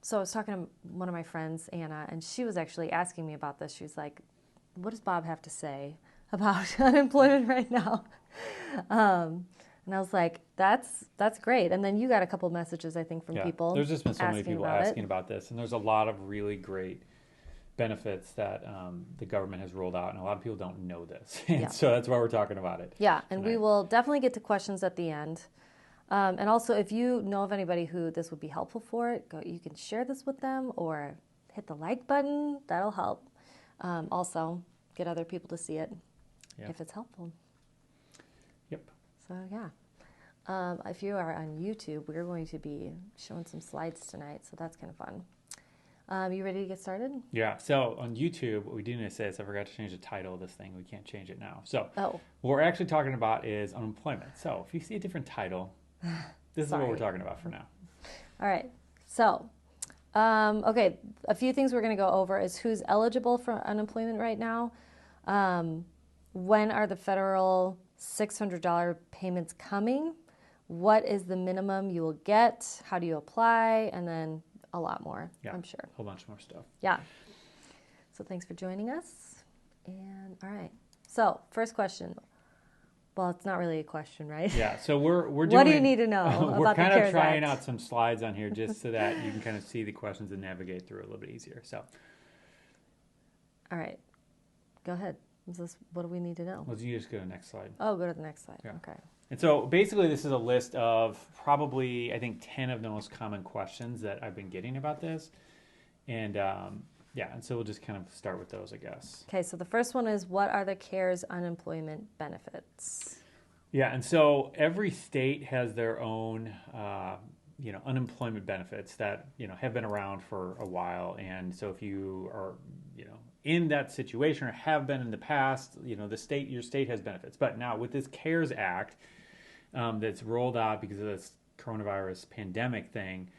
So I was talking to one of my friends, Anna, and she was actually asking me about this. She was like, what does Bob have to say about unemployment right now? And I was like, that's great. And then you got a couple messages, I think, from people. There's just been so many people asking it. about this, and there's a lot of really great benefits that the government has rolled out, and a lot of people don't know this. And Yeah. so that's why we're talking about it. Yeah, and tonight. we will definitely get to questions at the end. And also, if you know of anybody who this would be helpful for, you can share this with them or hit the like button. That'll help. Also, get other people to see it if it's helpful. Yep. So, yeah. If you are on YouTube, we're going to be showing some slides tonight, so that's kind of fun. You ready to get started? Yeah. So on YouTube, what we do need to say is I forgot to change the title of this thing. We can't change it now. So what we're actually talking about is unemployment. So if you see a different title, this is what we're talking about for now. All right. So, okay, a few things we're going to go over is who's eligible for unemployment right now. When are the federal $600 payments coming? What is the minimum you will get? How do you apply? And then a lot more, I'm sure. A whole bunch more stuff. Yeah. So thanks for joining us. And all right. So first question. Well, it's not really a question, right? Yeah. So we're doing. What do you need to know we're about kind the of CARES trying Act? out some slides on here just so that you can kind of see the questions and navigate through it a little bit easier. So. All right. Go ahead. What do we need to know? Well, you just go to the next slide. Oh, go to the next slide. Yeah. Okay. And so basically this is a list of probably, I think, 10 of the most common questions that I've been getting about this. And and so we'll just kind of start with those, I guess. Okay, so the first one is, what are the CARES unemployment benefits? Yeah, and so every state has their own, unemployment benefits that, have been around for a while. And so if you are, in that situation or have been in the past, your state has benefits. But now with this CARES Act that's rolled out because of this coronavirus pandemic thing,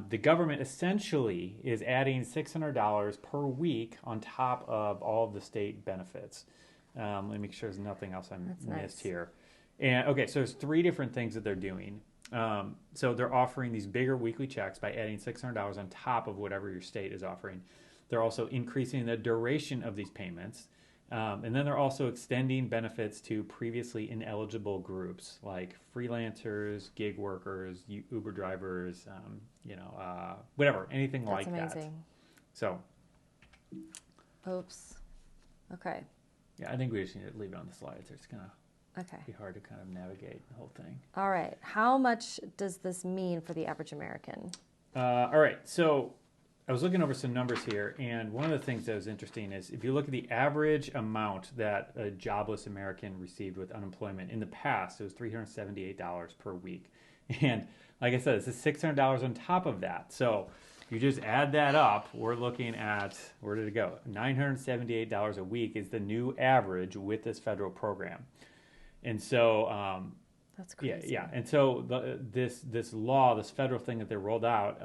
the government essentially is adding $600 per week on top of all of the state benefits. Let me make sure there's nothing else I missed here. And okay, so there's three different things that they're doing. So they're offering these bigger weekly checks by adding $600 on top of whatever your state is offering. They're also increasing the duration of these payments. And then they're also extending benefits to previously ineligible groups like freelancers, gig workers, Uber drivers, whatever, anything like that. That's amazing. So. Oops. Okay. Yeah, I think we just need to leave it on the slides. It's going to be hard to kind of navigate the whole thing. All right. How much does this mean for the average American? All right. So I was looking over some numbers here, and one of the things that was interesting is if you look at the average amount that a jobless American received with unemployment in the past, it was $378 per week. And like I said, this is $600 on top of that. So you just add that up, we're looking at, where did it go? $978 a week is the new average with this federal program. And so that's crazy. Yeah. And so this law, this federal thing that they rolled out,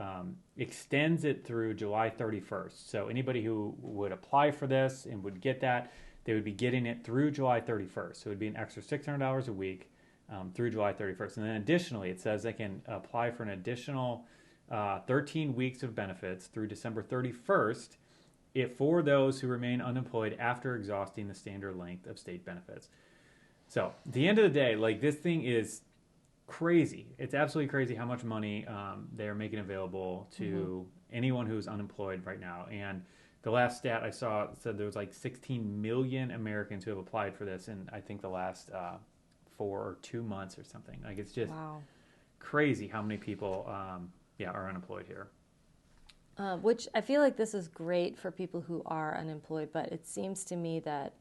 extends it through July 31st. So anybody who would apply for this and would get that, they would be getting it through July 31st. So it would be an extra $600 a week through July 31st. And then additionally, it says they can apply for an additional 13 weeks of benefits through December 31st for those who remain unemployed after exhausting the standard length of state benefits. So at the end of the day, like, this thing is crazy. It's absolutely crazy how much money they're making available to anyone who's unemployed right now. And the last stat I saw said there was like 16 million Americans who have applied for this in, I think, the last 4 or 2 months or something. Like, it's just crazy how many people are unemployed here. Which I feel like this is great for people who are unemployed, but it seems to me that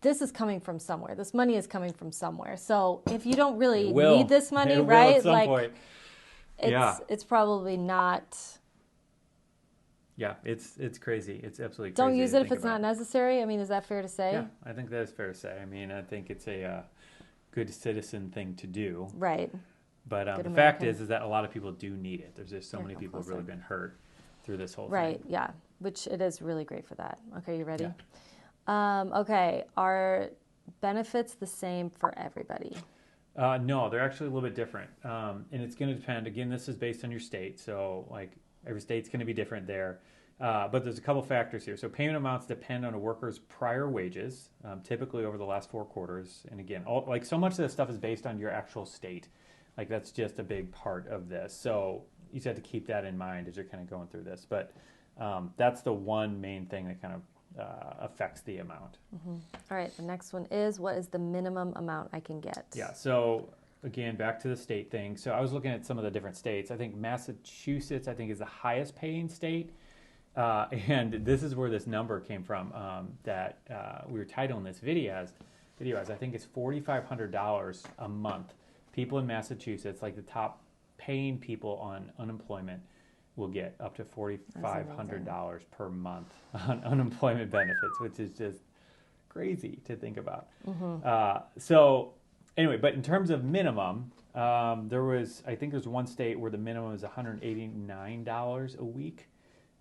this is coming from somewhere. This money is coming from somewhere. So if you don't really need this money, right? At some point. It's probably not. Yeah, it's crazy. It's absolutely crazy. Don't use it if it's not necessary. I mean, is that fair to say? Yeah, I think that is fair to say. I mean, I think it's a good citizen thing to do. Right. But the fact is that a lot of people do need it. There's just so many people who've really been hurt through this whole thing. Right, yeah, which it is really great for that. Okay, you ready? Yeah. Okay, are benefits the same for everybody? No, they're actually a little bit different, and it's going to depend. Again, this is based on your state, so like every state's going to be different there. But there's a couple factors here. So payment amounts depend on a worker's prior wages, typically over the last 4 quarters. And again, like so much of this stuff is based on your actual state. Like that's just a big part of this. So you just have to keep that in mind as you're kind of going through this. But that's the one main thing that kind of affects the amount. All right, the next one is, what is the minimum amount I can get? Yeah, so again, back to the state thing. So I was looking at some of the different states. I think Massachusetts, is the highest paying state. And this is where this number came from that we were titling this video as I think it's $4,500 a month. People in Massachusetts, like the top paying people on unemployment, will get up to $4,500 per month on unemployment benefits, which is just crazy to think about. So anyway, but in terms of minimum, I think there's one state where the minimum is $189 a week.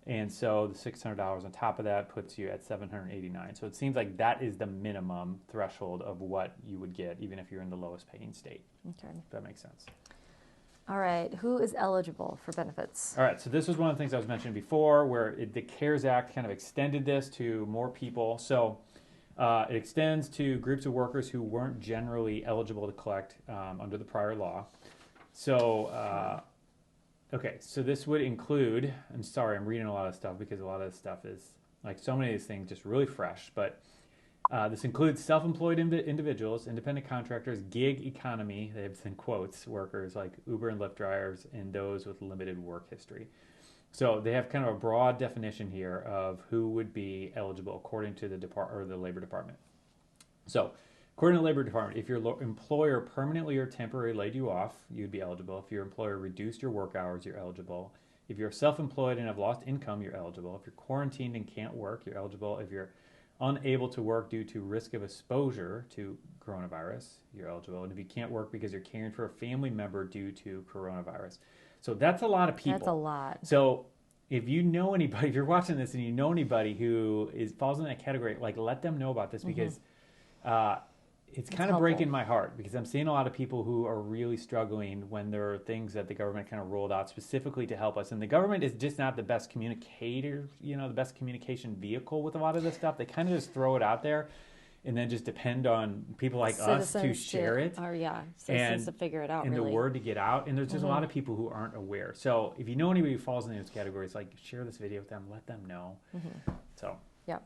And so the $600 on top of that puts you at $789. So it seems like that is the minimum threshold of what you would get, even if you're in the lowest paying state. Okay. If that makes sense. All right. Who is eligible for benefits? All right. So this was one of the things I was mentioning before, where the CARES Act kind of extended this to more people. So it extends to groups of workers who weren't generally eligible to collect under the prior law. So okay, so this would include, I'm sorry, I'm reading a lot of stuff because a lot of this stuff is, like so many of these things, just really fresh, but this includes self-employed individuals, independent contractors, gig economy, they have in quotes, workers like Uber and Lyft drivers, and those with limited work history. So they have kind of a broad definition here of who would be eligible according to the Labor Department. So according to the Labor Department, if your employer permanently or temporarily laid you off, you'd be eligible. If your employer reduced your work hours, you're eligible. If you're self-employed and have lost income, you're eligible. If you're quarantined and can't work, you're eligible. If you're unable to work due to risk of exposure to coronavirus, you're eligible. And if you can't work because you're caring for a family member due to coronavirus. So that's a lot of people. That's a lot. So if you know anybody, if you're watching this and you know anybody who falls in that category, like let them know about this because it's kind of helpful. breaking my heart because I'm seeing a lot of people who are really struggling when there are things that the government kind of rolled out specifically to help us. And the government is just not the best communicator, the best communication vehicle with a lot of this stuff. They kind of just throw it out there and then just depend on people like us to share it. Or citizens to figure it out. And really. the word to get out. And there's just a lot of people who aren't aware. So if you know anybody who falls in those categories, like share this video with them, let them know. So. Yep.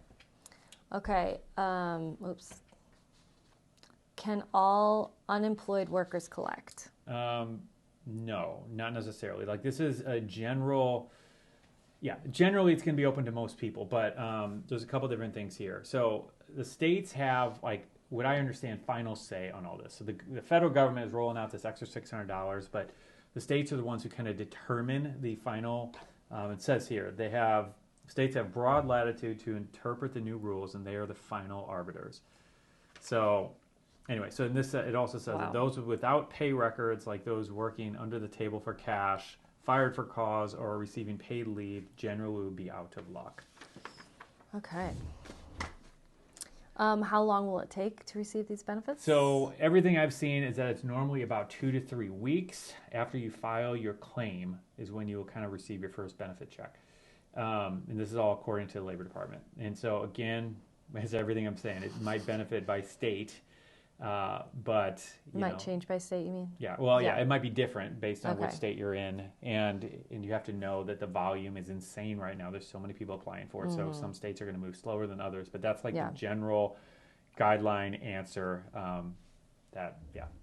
Okay. Oops. Can all unemployed workers collect? No, not necessarily. Like this is a general, generally it's going to be open to most people, but there's a couple different things here. So the states have, like, what I understand, final say on all this. So the federal government is rolling out this extra $600, but the states are the ones who kind of determine the final, it says here, states have broad latitude to interpret the new rules and they are the final arbiters. So anyway, so in this, it also says that those without pay records, like those working under the table for cash, fired for cause, or receiving paid leave, generally would be out of luck. Okay. How long will it take to receive these benefits? So everything I've seen is that it's normally about 2 to 3 weeks after you file your claim is when you will kind of receive your first benefit check. And this is all according to the Labor Department. And so again, as everything I'm saying, it might benefit by state. But it might change by state, you mean? Yeah. Well, yeah, it might be different based on Okay. which state you're in, and you have to know that the volume is insane right now. There's so many people applying for it, so some states are going to move slower than others. But that's like the general guideline answer. That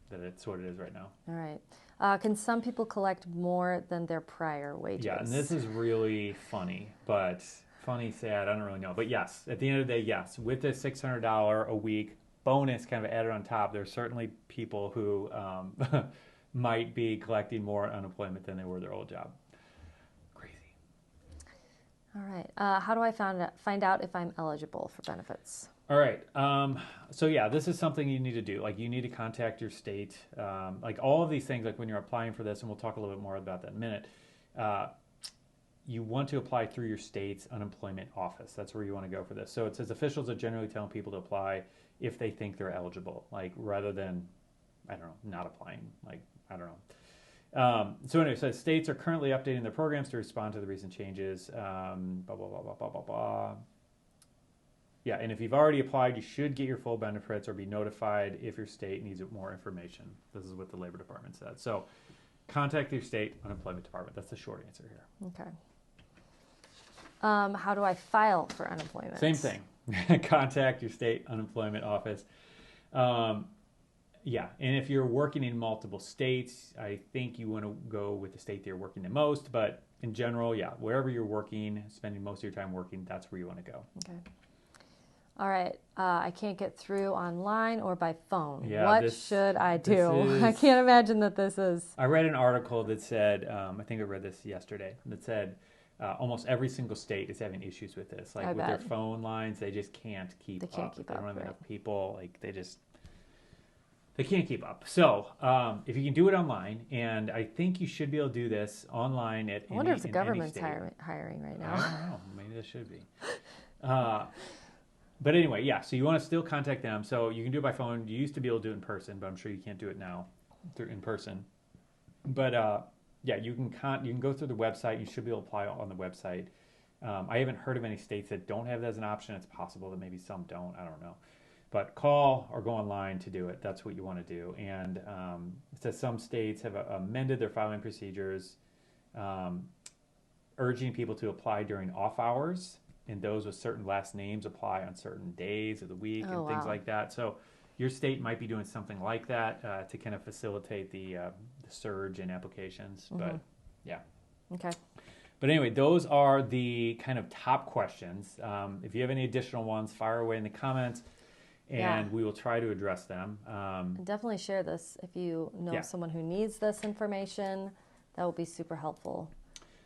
it's what it is right now. All right. Can some people collect more than their prior wages? Yeah, and this is really funny, but funny, sad. I don't really know, but yes, at the end of the day, yes, with the $600 a week bonus kind of added on top, there's certainly people who might be collecting more unemployment than they were their old job. Crazy. All right. How do I find out if I'm eligible for benefits? All right. So yeah, this is something you need to do. Like you need to contact your state. Like all of these things, like when you're applying for this, and we'll talk a little bit more about that in a minute, you want to apply through your state's unemployment office. That's where you want to go for this. So it says officials are generally telling people to apply if they think they're eligible, like rather than I don't know, not applying. Like, I don't know. So anyway, so states are currently updating their programs to respond to the recent changes. Blah, blah, blah, blah, blah, blah, blah. Yeah, and if you've already applied, you should get your full benefits or be notified if your state needs more information. This is what the Labor Department said. So contact your state unemployment department. That's the short answer here. Okay. How do I file for unemployment? Same thing. Contact your state unemployment office. Yeah, and if you're working in multiple states, I think you want to go with the state that you're working the most. But in general, yeah, wherever you're working, spending most of your time working, that's where you want to go. Okay. All right. I can't get through online or by phone. Yeah, what should I do? I can't imagine that this is. I read an article that said, I think I read this yesterday, that said almost every single state is having issues with this. Like with their phone lines, they just can't keep up. They don't have enough people. Like they can't keep up. So if you can do it online, and I think you should be able to do this online at I wonder if the government's hiring right now. I don't know. Maybe this should be. But anyway, yeah, so you want to still contact them. So you can do it by phone. You used to be able to do it in person, but I'm sure you can't do it now in person. But yeah, you can go through the website. You should be able to apply on the website. I haven't heard of any states that don't have that as an option. It's possible that maybe some don't. I don't know. But call or go online to do it. That's what you want to do. And it says some states have amended their filing procedures, urging people to apply during off hours. And those with certain last names apply on certain days of the week and things like that. So your state might be doing something like that to kind of facilitate the surge in applications. But yeah. Okay. But anyway, those are the kind of top questions. If you have any additional ones, fire away in the comments, and we will try to address them. And definitely share this if you know someone who needs this information. That will be super helpful.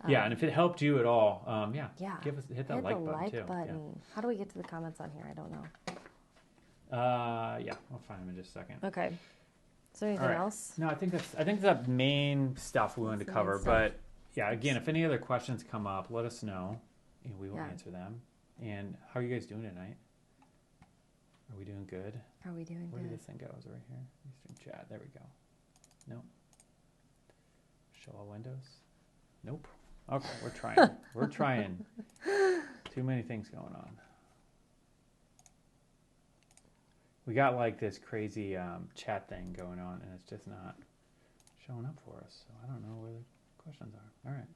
Yeah, and if it helped you at all, hit that like button too. Yeah. How do we get to the comments on here? I don't know. Yeah, I'll find them in just a second. Okay. Is there anything else? No, I think that's the main stuff we wanted to cover. But yeah, again, if any other questions come up, let us know, and we will answer them. And how are you guys doing tonight? Are we doing good? Are we doing Where good? did this thing go? Is it right here? Eastern chat. There we go. Nope. Show all windows. Nope. Okay, we're trying. We're trying. Too many things going on. We got like this crazy chat thing going on, and it's just not showing up for us. So I don't know where the questions are. All right.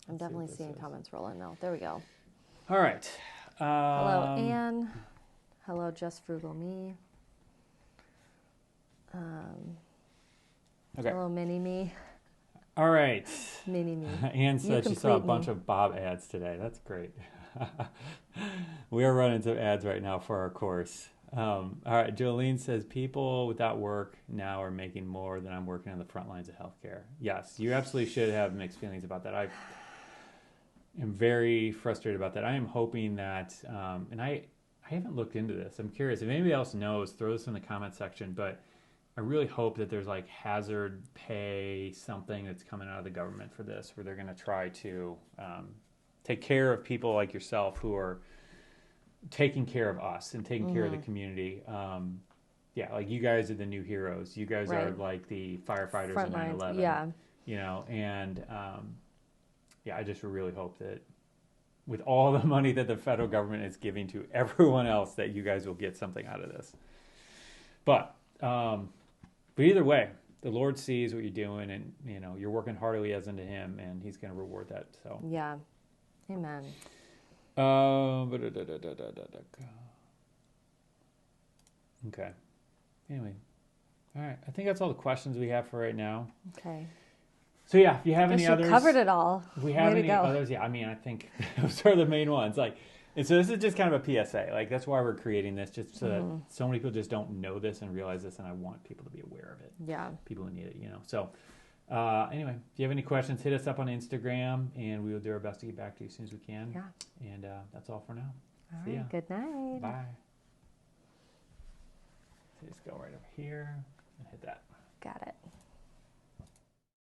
I'm definitely seeing comments rolling now. There we go. All right. Hello, Anne. Hello, Just Frugal Me. Hello, Mini Me. All right. Mini Me. Anne said she saw a bunch of Bob ads today. That's great. We are running some ads right now for our course. All right. Jolene says people without work now are making more than I'm working on the front lines of healthcare. Yes, you absolutely should have mixed feelings about that. I am very frustrated about that. I am hoping that, and I haven't looked into this. I'm curious if anybody else knows. Throw this in the comment section. But I really hope that there's like hazard pay, something that's coming out of the government for this, where they're going to try to take care of people like yourself who are taking care of us and taking care of the community. Yeah, like you guys are the new heroes. You guys are like the firefighters in 9/11. Yeah. You know, and yeah, I just really hope that with all the money that the federal government is giving to everyone else, that you guys will get something out of this. But either way, the Lord sees what you're doing, and you know you're working heartily as unto Him, and He's going to reward that. So yeah, amen. Okay. Anyway, all right. I think that's all the questions we have for right now. Okay. So yeah, if you have any others, covered it all. If we have any others, yeah. I mean, I think those are the main ones. Like, and so this is just kind of a PSA. Like that's why we're creating this, just so that so many people just don't know this and realize this, and I want people to be aware of it. Yeah. People who need it, you know. So anyway, if you have any questions, hit us up on Instagram, and we will do our best to get back to you as soon as we can. Yeah. And that's all for now. All See ya. right. Good night. Bye. So just go right over here and hit that. Got it.